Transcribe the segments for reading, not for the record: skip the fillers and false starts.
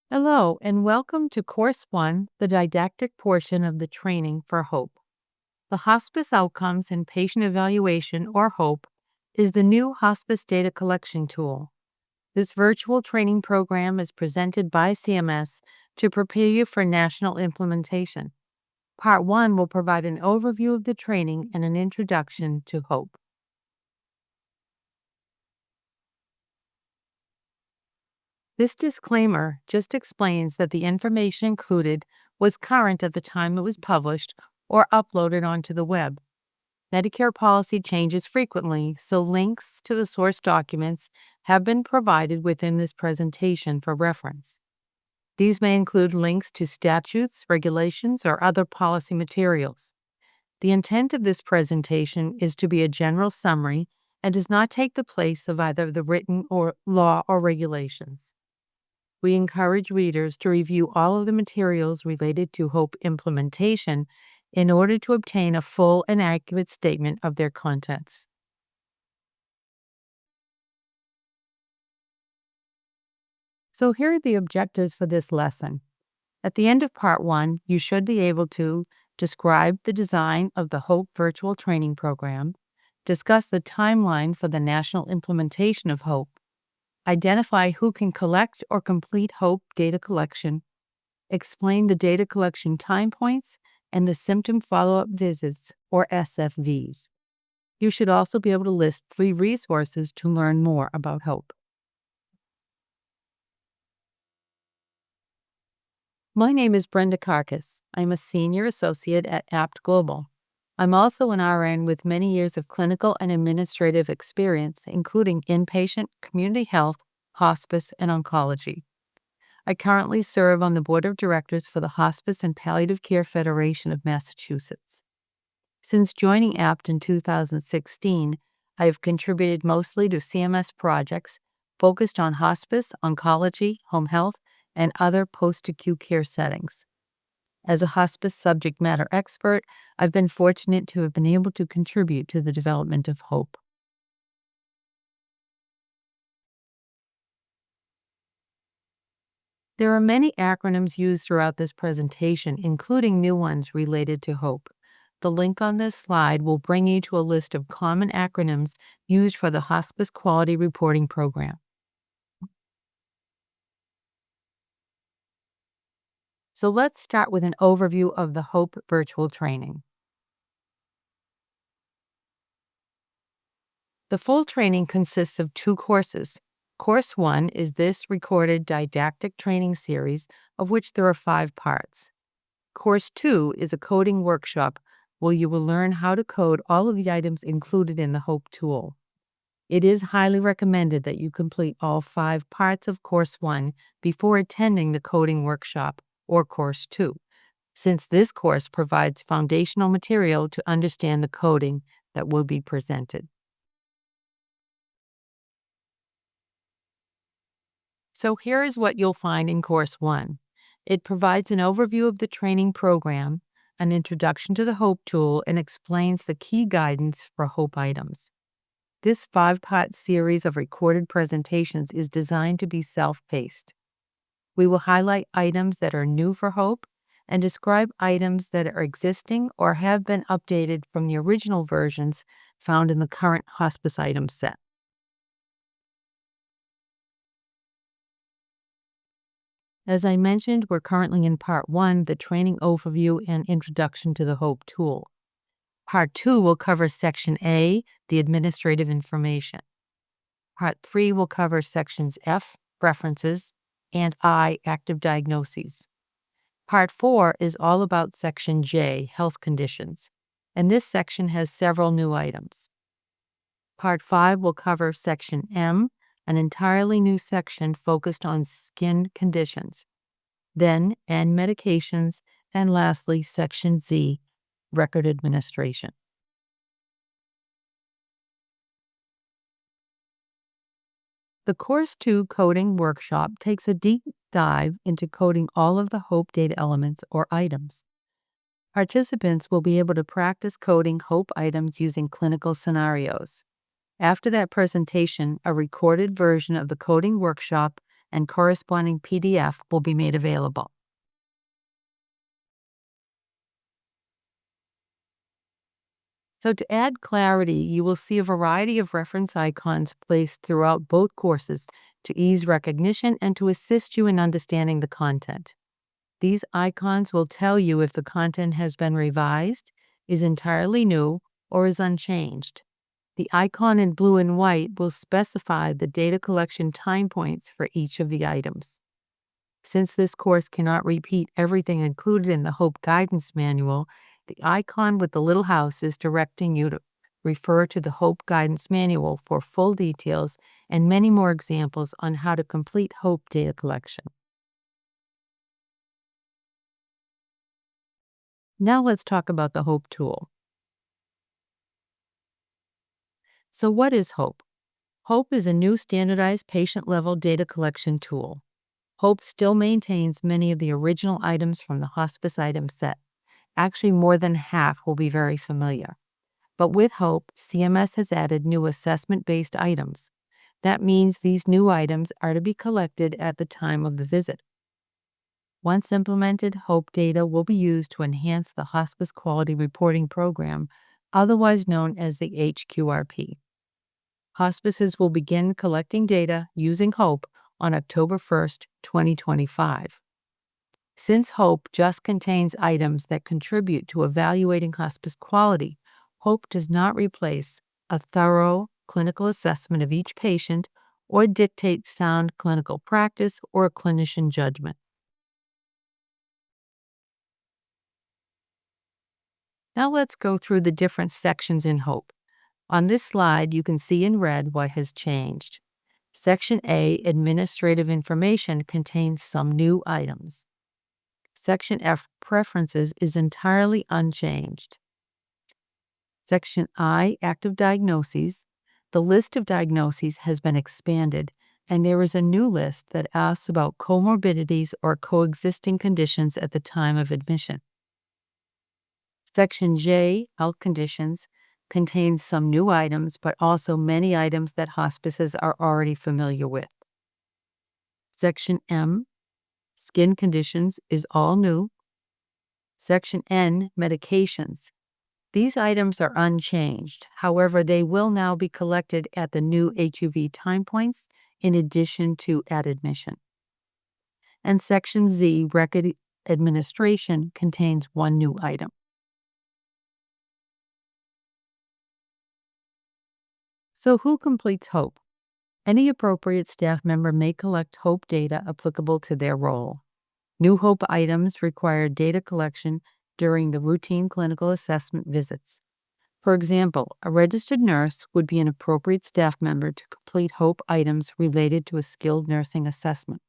Hello, and welcome to Course 1, the didactic portion of the training for HOPE. The Hospice Outcomes and Patient Evaluation, or HOPE, is the new hospice data collection tool. This virtual training program is presented by CMS to prepare you for national implementation. Part 1 will provide an overview of the training and an introduction to HOPE. This disclaimer just explains that the information included was current at the time it was published or uploaded onto the web. Medicare policy changes frequently, so links to the source documents have been provided within this presentation for reference. These may include links to statutes, regulations, or other policy materials. The intent of this presentation is to be a general summary and does not take the place of either the written or law or regulations. We encourage readers to review all of the materials related to HOPE implementation in order to obtain a full and accurate statement of their contents. So here are the objectives for this lesson. At the end of Part 1, you should be able to describe the design of the HOPE virtual training program, discuss the timeline for the national implementation of HOPE, identify who can collect or complete HOPE data collection, explain the data collection time points and the symptom follow-up visits, or SFVs. You should also be able to list 3 resources to learn more about HOPE. My name is Brenda Karkas. I'm a senior associate at APT Global. I'm also an RN with many years of clinical and administrative experience, including inpatient, community health, hospice, and oncology. I currently serve on the board of directors for the Hospice and Palliative Care Federation of Massachusetts. Since joining APT in 2016, I have contributed mostly to CMS projects focused on hospice, oncology, home health, and other post-acute care settings. As a hospice subject matter expert, I've been fortunate to have been able to contribute to the development of HOPE. There are many acronyms used throughout this presentation, including new ones related to HOPE. The link on this slide will bring you to a list of common acronyms used for the Hospice Quality Reporting Program. So let's start with an overview of the HOPE virtual training. The full training consists of 2 courses. Course 1 is this recorded didactic training series, of which there are 5 parts. Course 2 is a coding workshop where you will learn how to code all of the items included in the HOPE tool. It is highly recommended that you complete all 5 parts of Course 1 before attending the coding workshop, or Course 2, since this course provides foundational material to understand the coding that will be presented. So here is what you'll find in Course 1. It provides an overview of the training program, an introduction to the HOPE tool, and explains the key guidance for HOPE items. This 5-part series of recorded presentations is designed to be self-paced. We will highlight items that are new for HOPE and describe items that are existing or have been updated from the original versions found in the current hospice item set. As I mentioned, we're currently in Part 1, the training overview and introduction to the HOPE tool. Part 2 will cover Section A, the administrative information. Part 3 will cover Sections F, preferences, and I, active diagnoses. Part 4 is all about Section J, health conditions, and this section has several new items. Part 5 will cover Section M, an entirely new section focused on skin conditions. Then, and medications, and lastly, Section Z, record administration. The Course 2 coding workshop takes a deep dive into coding all of the HOPE data elements or items. Participants will be able to practice coding HOPE items using clinical scenarios. After that presentation, a recorded version of the coding workshop and corresponding PDF will be made available. So to add clarity, you will see a variety of reference icons placed throughout both courses to ease recognition and to assist you in understanding the content. These icons will tell you if the content has been revised, is entirely new, or is unchanged. The icon in blue and white will specify the data collection time points for each of the items. Since this course cannot repeat everything included in the HOPE Guidance Manual, the icon with the little house is directing you to refer to the HOPE Guidance Manual for full details and many more examples on how to complete HOPE data collection. Now let's talk about the HOPE tool. So what is HOPE? HOPE is a new standardized patient-level data collection tool. HOPE still maintains many of the original items from the hospice item set. Actually, more than half will be very familiar. But with HOPE, CMS has added new assessment-based items. That means these new items are to be collected at the time of the visit. Once implemented, HOPE data will be used to enhance the Hospice Quality Reporting Program, otherwise known as the HQRP. Hospices will begin collecting data using HOPE on October 1st, 2025. Since HOPE just contains items that contribute to evaluating hospice quality, HOPE does not replace a thorough clinical assessment of each patient or dictate sound clinical practice or clinician judgment. Now let's go through the different sections in HOPE. On this slide, you can see in red what has changed. Section A, Administrative Information, contains some new items. Section F, Preferences, is entirely unchanged. Section I, Active Diagnoses. The list of diagnoses has been expanded, and there is a new list that asks about comorbidities or coexisting conditions at the time of admission. Section J, Health Conditions, contains some new items, but also many items that hospices are already familiar with. Section M, Skin Conditions, is all new. Section N, Medications. These items are unchanged. However, they will now be collected at the new HUV time points in addition to at admission. And Section Z, Record Administration, contains one new item. So who completes HOPE? Any appropriate staff member may collect HOPE data applicable to their role. New HOPE items require data collection during the routine clinical assessment visits. For example, a registered nurse would be an appropriate staff member to complete HOPE items related to a skilled nursing assessment.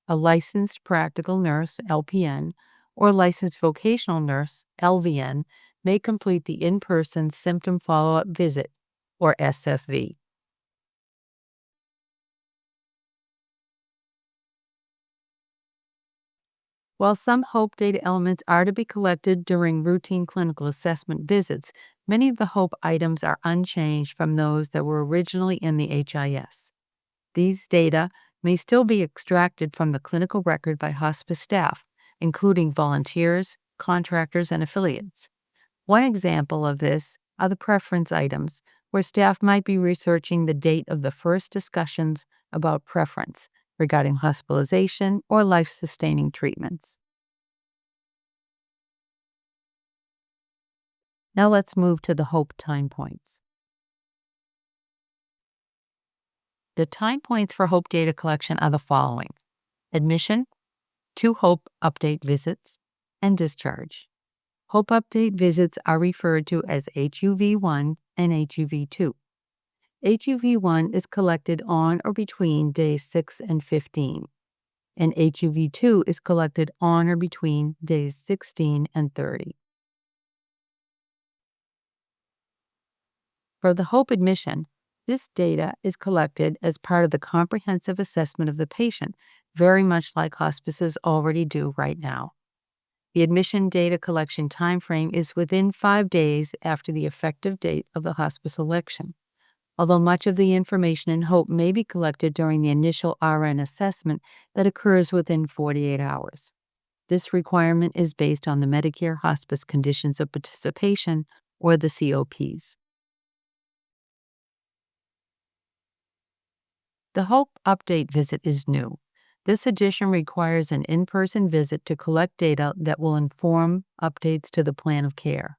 A licensed practical nurse, LPN, or licensed vocational nurse, LVN, may complete the in-person symptom follow-up visit, or SFV. While some HOPE data elements are to be collected during routine clinical assessment visits, many of the HOPE items are unchanged from those that were originally in the HIS. These data may still be extracted from the clinical record by hospice staff, including volunteers, contractors, and affiliates. One example of this are the preference items, where staff might be researching the date of the first discussions about preference regarding hospitalization or life-sustaining treatments. Now let's move to the HOPE time points. The time points for HOPE data collection are the following: admission, 2 HOPE update visits, and discharge. HOPE update visits are referred to as HUV1 and HUV2. HUV1 is collected on or between days 6 and 15, and HUV2 is collected on or between days 16 and 30. For the HOPE admission, this data is collected as part of the comprehensive assessment of the patient, very much like hospices already do right now. The admission data collection timeframe is within 5 days after the effective date of the hospice election. although much of the information in HOPE may be collected during the initial RN assessment that occurs within 48 hours. This requirement is based on the Medicare Hospice Conditions of Participation, or the COPs. The HOPE update visit is new. This edition requires an in-person visit to collect data that will inform updates to the plan of care.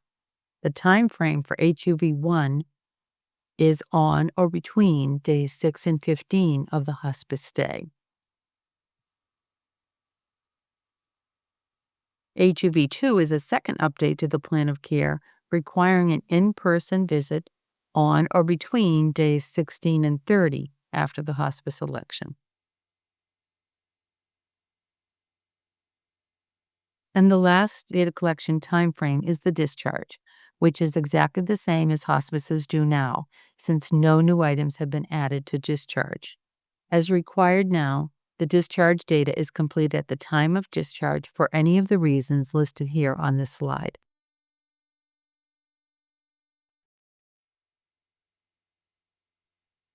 The time frame for HUV1 is on or between days 6 and 15 of the hospice stay. HUV2 is a second update to the plan of care, requiring an in-person visit on or between days 16 and 30 after the hospice election. And the last data collection timeframe is the discharge, which is exactly the same as hospices do now, since no new items have been added to discharge. As required now, the discharge data is complete at the time of discharge for any of the reasons listed here on this slide.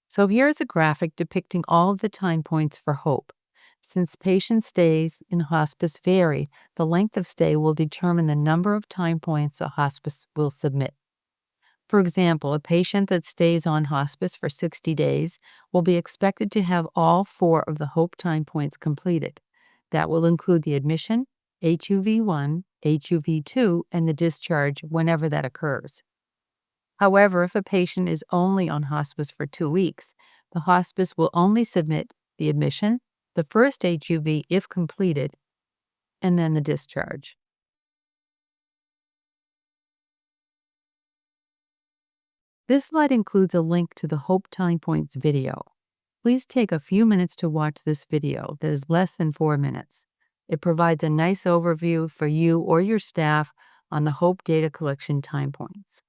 So here's a graphic depicting all of the time points for HOPE. Since patient stays in hospice vary, the length of stay will determine the number of time points a hospice will submit. For example, a patient that stays on hospice for 60 days will be expected to have all 4 of the HOPE time points completed. That will include the admission, HUV1, HUV2, and the discharge whenever that occurs. However, if a patient is only on hospice for 2 weeks, the hospice will only submit the admission, the first HUV if completed, and then the discharge. This slide includes a link to the HOPE Time Points video. Please take a few minutes to watch this video that is less than 4 minutes. It provides a nice overview for you or your staff on the HOPE data collection time points.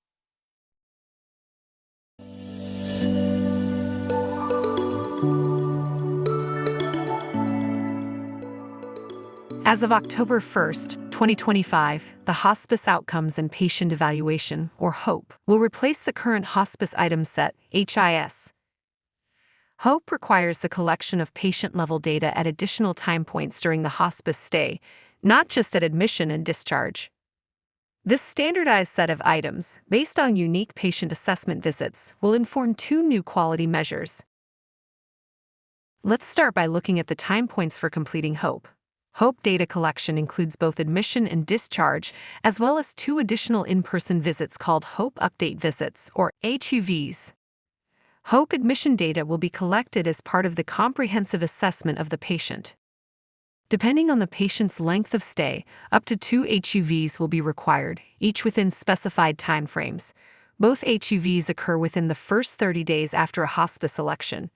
As of October 1st, 2025, the Hospice Outcomes and Patient Evaluation, or HOPE, will replace the current Hospice Item Set, HIS. HOPE requires the collection of patient-level data at additional time points during the hospice stay, not just at admission and discharge. This standardized set of items, based on unique patient assessment visits, will inform 2 new quality measures. Let's start by looking at the time points for completing HOPE. HOPE data collection includes both admission and discharge, as well as 2 additional in-person visits called HOPE Update Visits, or HUVs. HOPE admission data will be collected as part of the comprehensive assessment of the patient. Depending on the patient's length of stay, up to 2 HUVs will be required, each within specified timeframes. Both HUVs occur within the first 30 days after a hospice election.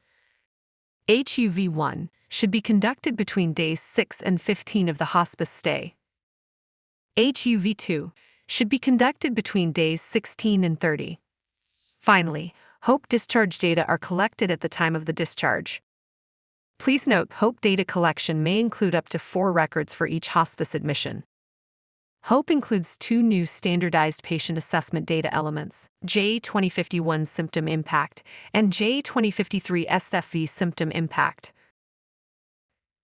HUV1 should be conducted between days 6 and 15 of the hospice stay. HUV2 should be conducted between days 16 and 30. Finally, HOPE discharge data are collected at the time of the discharge. Please note, HOPE data collection may include up to 4 records for each hospice admission. HOPE includes 2 new standardized patient assessment data elements, J2051 Symptom Impact and J2053 SFV Symptom Impact.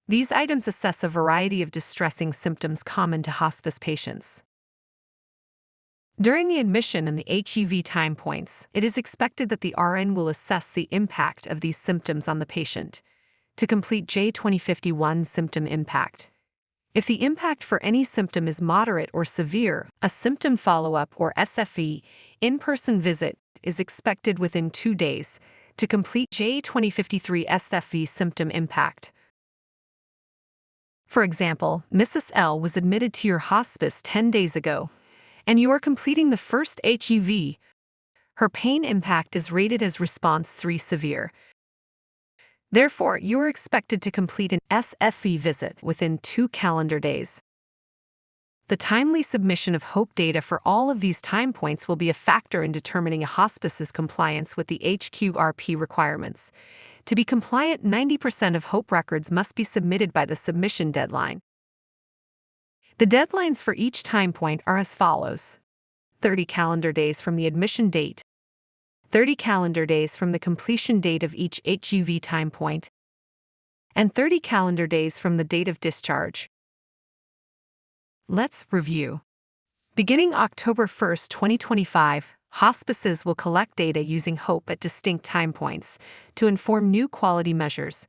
These items assess a variety of distressing symptoms common to hospice patients. During the admission and the HUV time points, it is expected that the RN will assess the impact of these symptoms on the patient. To complete J2051 Symptom Impact, if the impact for any symptom is moderate or severe, a symptom follow-up or SFE in-person visit is expected within 2 days. To complete J2053 SFE Symptom Impact, for example, Mrs. L was admitted to your hospice 10 days ago, and you are completing the first HUV. Her pain impact is rated as Response 3 severe. Therefore, you are expected to complete an SFE visit within 2 calendar days. The timely submission of HOPE data for all of these time points will be a factor in determining a hospice's compliance with the HQRP requirements. To be compliant, 90% of HOPE records must be submitted by the submission deadline. The deadlines for each time point are as follows: 30 calendar days from the admission date, 30 calendar days from the completion date of each HUV time point, and 30 calendar days from the date of discharge. Let's review. Beginning October 1st, 2025, hospices will collect data using HOPE at distinct time points to inform new quality measures.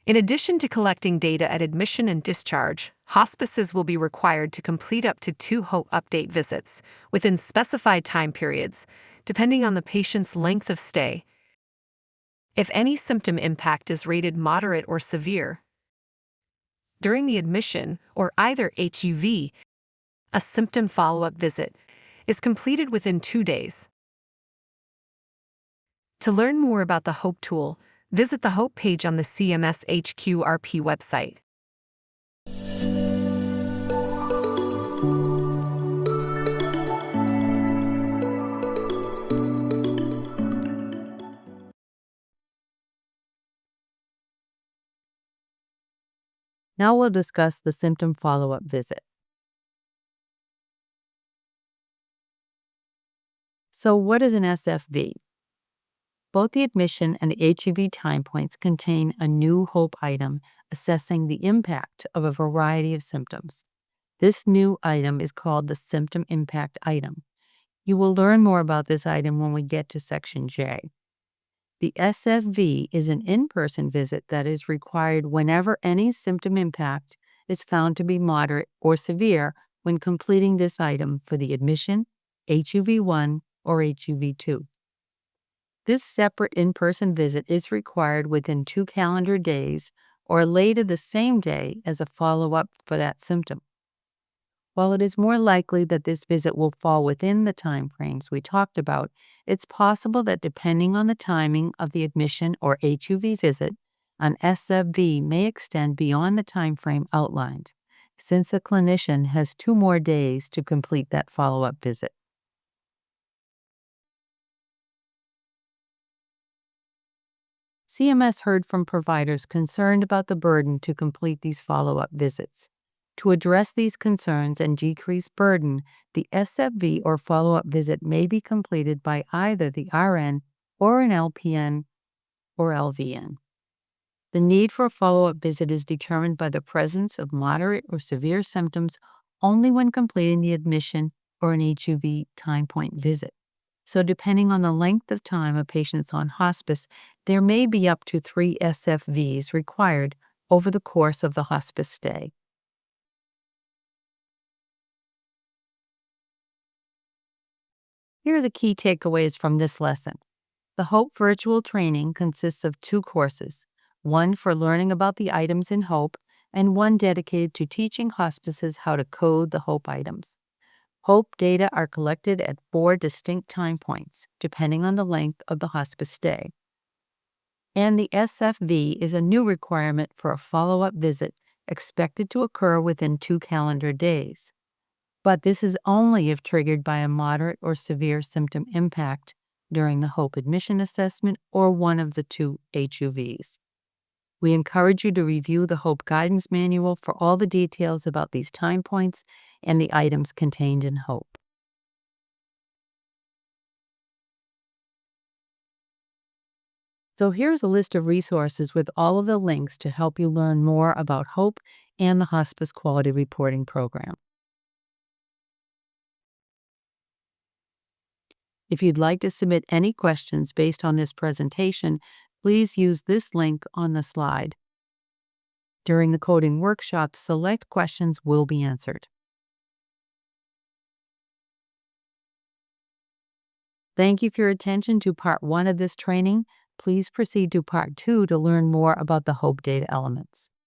In addition to collecting data at admission and discharge, hospices will be required to complete up to 2 HOPE update visits within specified time periods, depending on the patient's length of stay. If any symptom impact is rated moderate or severe, during the admission or either HUV, a symptom follow-up visit is completed within 2 days. To learn more about the HOPE tool, visit the HOPE page on the CMS HQRP website. Now we'll discuss the symptom follow-up visit. So what is an SFV? Both the admission and the HUV time points contain a new HOPE item assessing the impact of a variety of symptoms. This new item is called the symptom impact item. You will learn more about this item when we get to Section J. The SFV is an in-person visit that is required whenever any symptom impact is found to be moderate or severe when completing this item for the admission, HUV1, or HUV2. This separate in-person visit is required within 2 calendar days or later the same day as a follow-up for that symptom. While it is more likely that this visit will fall within the time frames we talked about, it's possible that depending on the timing of the admission or HUV visit, an SFV may extend beyond the time frame outlined, since the clinician has 2 more days to complete that follow-up visit. CMS heard from providers concerned about the burden to complete these follow-up visits. To address these concerns and decrease burden, the SFV or follow-up visit may be completed by either the RN or an LPN or LVN. The need for a follow-up visit is determined by the presence of moderate or severe symptoms only when completing the admission or an HUV time point visit. So depending on the length of time a patient's on hospice, there may be up to 3 SFVs required over the course of the hospice stay. Here are the key takeaways from this lesson. The HOPE virtual training consists of 2 courses, one for learning about the items in HOPE and one dedicated to teaching hospices how to code the HOPE items. HOPE data are collected at 4 distinct time points, depending on the length of the hospice stay. And the SFV is a new requirement for a follow-up visit expected to occur within 2 calendar days. But this is only if triggered by a moderate or severe symptom impact during the HOPE admission assessment or one of the 2 HUVs. We encourage you to review the HOPE guidance manual for all the details about these time points and the items contained in HOPE. So here's a list of resources with all of the links to help you learn more about HOPE and the Hospice Quality Reporting Program. If you'd like to submit any questions based on this presentation, please use this link on the slide. During the coding workshop, select questions will be answered. Thank you for your attention to Part 1 of this training. Please proceed to Part 2 to learn more about the HOPE data elements.